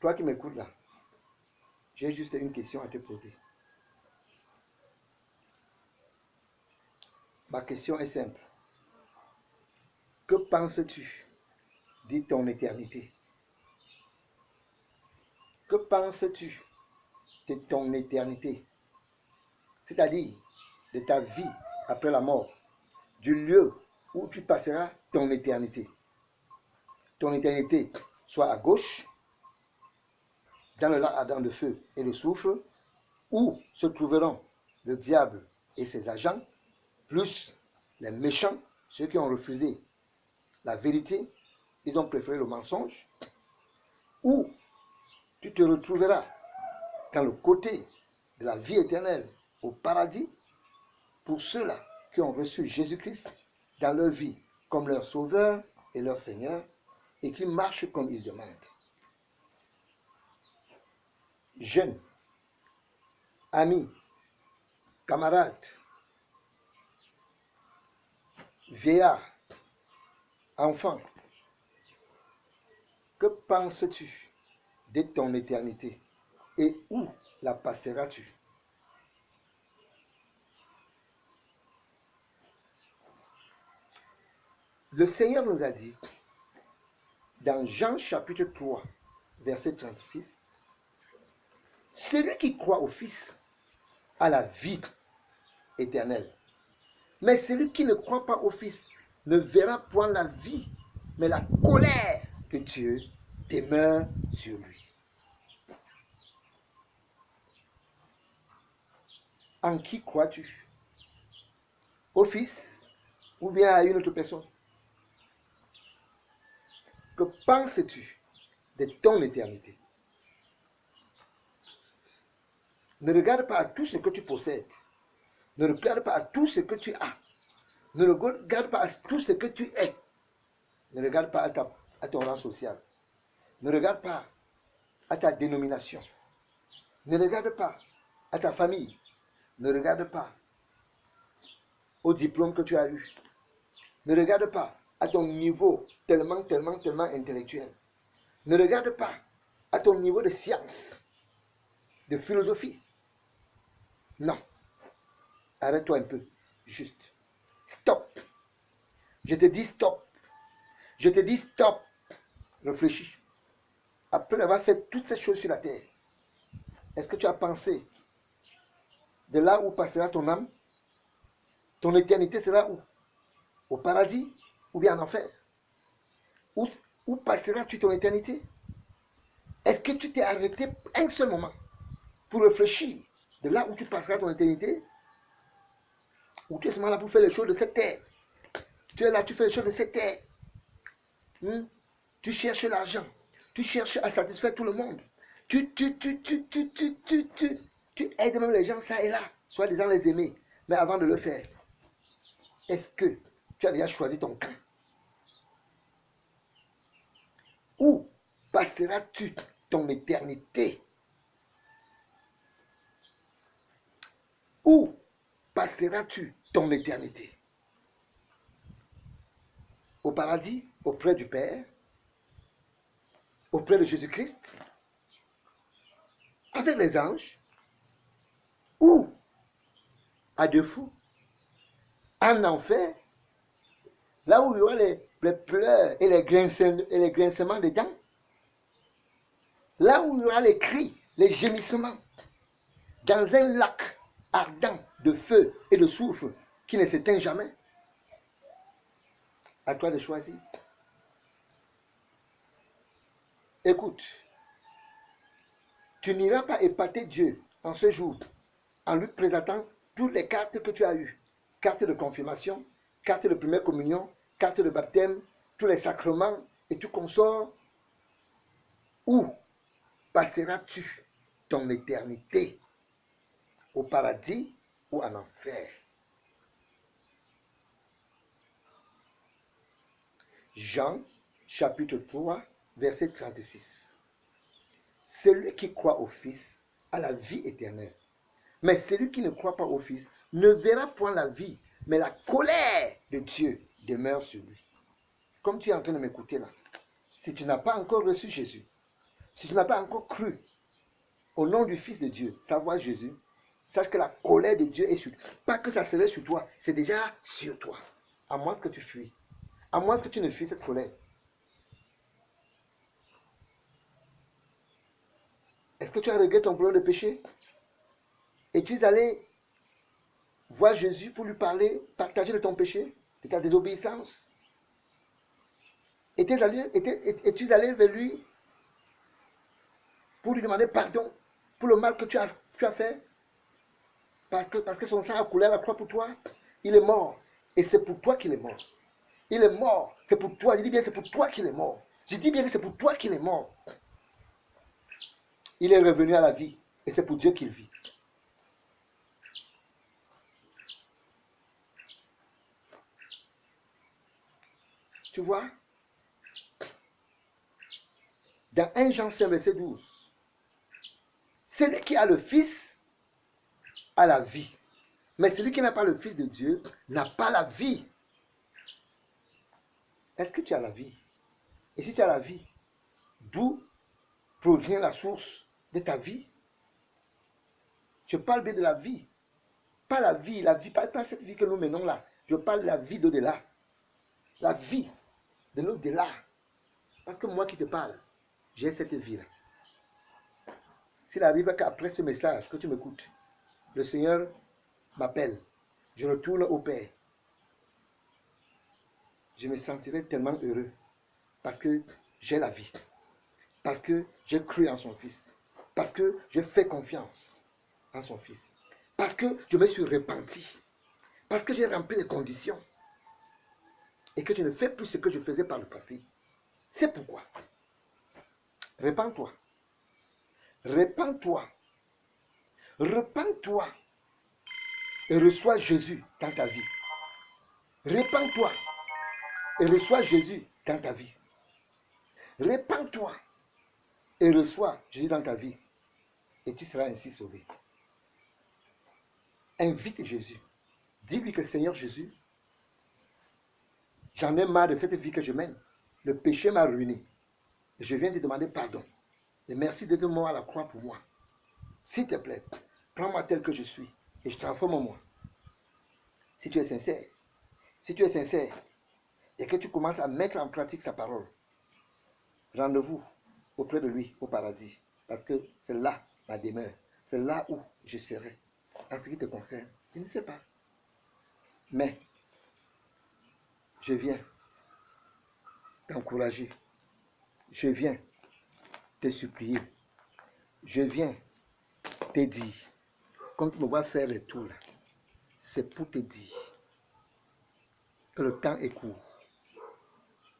Toi qui m'écoutes là, j'ai juste une question à te poser. Ma question est simple. Que penses-tu de ton éternité? Que penses-tu de ton éternité? C'est-à-dire de ta vie après la mort, du lieu où tu passeras ton éternité. Ton éternité, soit à gauche, dans le lac ardent de feu et de soufre, où se trouveront le diable et ses agents, plus les méchants, ceux qui ont refusé la vérité, ils ont préféré le mensonge, ou tu te retrouveras dans le côté de la vie éternelle, au paradis, pour ceux-là qui ont reçu Jésus-Christ dans leur vie comme leur sauveur et leur Seigneur, et qui marchent comme il demande. Jeunes, amis, camarades, vieillards, enfants, que penses-tu de ton éternité et où la passeras-tu? Le Seigneur nous a dit, dans Jean chapitre 3, verset 36, « Celui qui croit au Fils a la vie éternelle. Mais celui qui ne croit pas au Fils ne verra point la vie, mais la colère de Dieu demeure sur lui. » En qui crois-tu? Au Fils ou bien à une autre personne? Que penses-tu de ton éternité? Ne regarde pas à tout ce que tu possèdes. Ne regarde pas à tout ce que tu as. Ne regarde pas à tout ce que tu es. Ne regarde pas à ton rang social. Ne regarde pas à ta dénomination. Ne regarde pas à ta famille. Ne regarde pas au diplôme que tu as eu. Ne regarde pas à ton niveau tellement intellectuel. Ne regarde pas à ton niveau de science, de philosophie. Non. Arrête-toi un peu. Juste. Stop. Je te dis stop. Je te dis stop. Réfléchis. Après avoir fait toutes ces choses sur la terre, est-ce que tu as pensé de là où passera ton âme? Ton éternité sera où? Au paradis ou bien en enfer? Où passeras-tu ton éternité? Est-ce que tu t'es arrêté un seul moment pour réfléchir de là où tu passeras ton éternité? Ou tu es seulement là pour faire les choses de cette terre? Tu es là, tu fais les choses de cette terre. Tu cherches l'argent. Tu cherches à satisfaire tout le monde. Tu aides même les gens ça et là, soit disant les aimer. Mais avant de le faire, est-ce que tu as déjà choisi ton camp? Où passeras-tu ton éternité? Où passeras-tu ton éternité? Au paradis, auprès du Père, auprès de Jésus-Christ, avec les anges, ou à défaut, en enfer, là où il y aura les pleurs et les grincements des dents, là où il y aura les cris, les gémissements, dans un lac ardent de feu et de soufre qui ne s'éteint jamais. À toi de choisir. Écoute, tu n'iras pas épater Dieu en ce jour en lui présentant toutes les cartes que tu as eues. Carte de confirmation, carte de première communion, carte de baptême, tous les sacrements et tout consort. Où passeras-tu ton éternité? Au paradis ou en enfer? Jean chapitre 3, verset 36. Celui qui croit au Fils a la vie éternelle. Mais celui qui ne croit pas au Fils ne verra point la vie, mais la colère de Dieu demeure sur lui. Comme tu es en train de m'écouter là, si tu n'as pas encore reçu Jésus, Si tu n'as pas encore cru au nom du Fils de Dieu, savoir Jésus, sache que la colère de Dieu est sur toi. Pas que ça serait sur toi, c'est déjà sur toi. À moins que tu fuis. À moins que tu ne fuis cette colère. Est-ce que tu as réglé ton problème de péché? Es-tu allé voir Jésus pour lui parler, partager de ton péché, de ta désobéissance? Es-tu allé vers lui pour lui demander pardon pour le mal que tu as fait? Parce que son sang a coulé à la croix pour toi. Il est mort. Et c'est pour toi qu'il est mort. Il est mort. C'est pour toi. Je dis bien c'est pour toi qu'il est mort. Je dis bien que c'est pour toi qu'il est mort. Il est revenu à la vie. Et c'est pour Dieu qu'il vit. Tu vois? Dans 1 Jean 5, verset 12. Celui qui a le Fils a la vie. Mais celui qui n'a pas le Fils de Dieu n'a pas la vie. Est-ce que tu as la vie? Et si tu as la vie, d'où provient la source de ta vie? Je parle bien de la vie. Pas la vie, pas cette vie que nous menons là. Je parle de la vie d'au-delà. La vie de l'au-delà. Parce que moi qui te parle, j'ai cette vie-là. S'il arrive qu'après ce message, que tu m'écoutes, le Seigneur m'appelle, je retourne au Père, je me sentirai tellement heureux parce que j'ai la vie, parce que j'ai cru en son Fils, parce que je fais confiance en son Fils, parce que je me suis repenti, parce que j'ai rempli les conditions et que je ne fais plus ce que je faisais par le passé. C'est pourquoi. Repends-toi. Repends-toi. Repends-toi et reçois Jésus dans ta vie. Repends-toi et reçois Jésus dans ta vie. Repends-toi et reçois Jésus dans ta vie. Et tu seras ainsi sauvé. Invite Jésus. Dis-lui que Seigneur Jésus, j'en ai marre de cette vie que je mène. Le péché m'a ruiné. Je viens te demander pardon. Et merci d'être mort à la croix pour moi. S'il te plaît, prends-moi tel que je suis et je transforme en moi. Si tu es sincère, et que tu commences à mettre en pratique sa parole, rendez-vous auprès de lui au paradis. Parce que c'est là ma demeure. C'est là où je serai. En ce qui te concerne, je ne sais pas. Mais je viens t'encourager. Je viens te supplier. Je viens te dire, comme tu me vois faire le tour là, c'est pour te dire que le temps est court.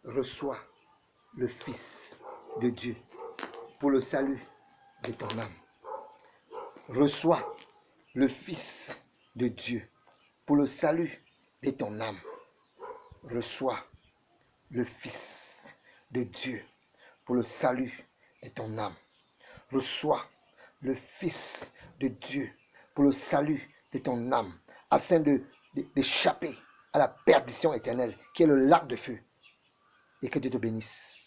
Reçois le Fils de Dieu pour le salut de ton âme. Reçois le Fils de Dieu pour le salut de ton âme. Reçois le Fils de Dieu pour le salut de ton âme. Reçois le Fils de Dieu pour le salut de ton âme, afin d'échapper à la perdition éternelle qui est le lac de feu. Et que Dieu te bénisse.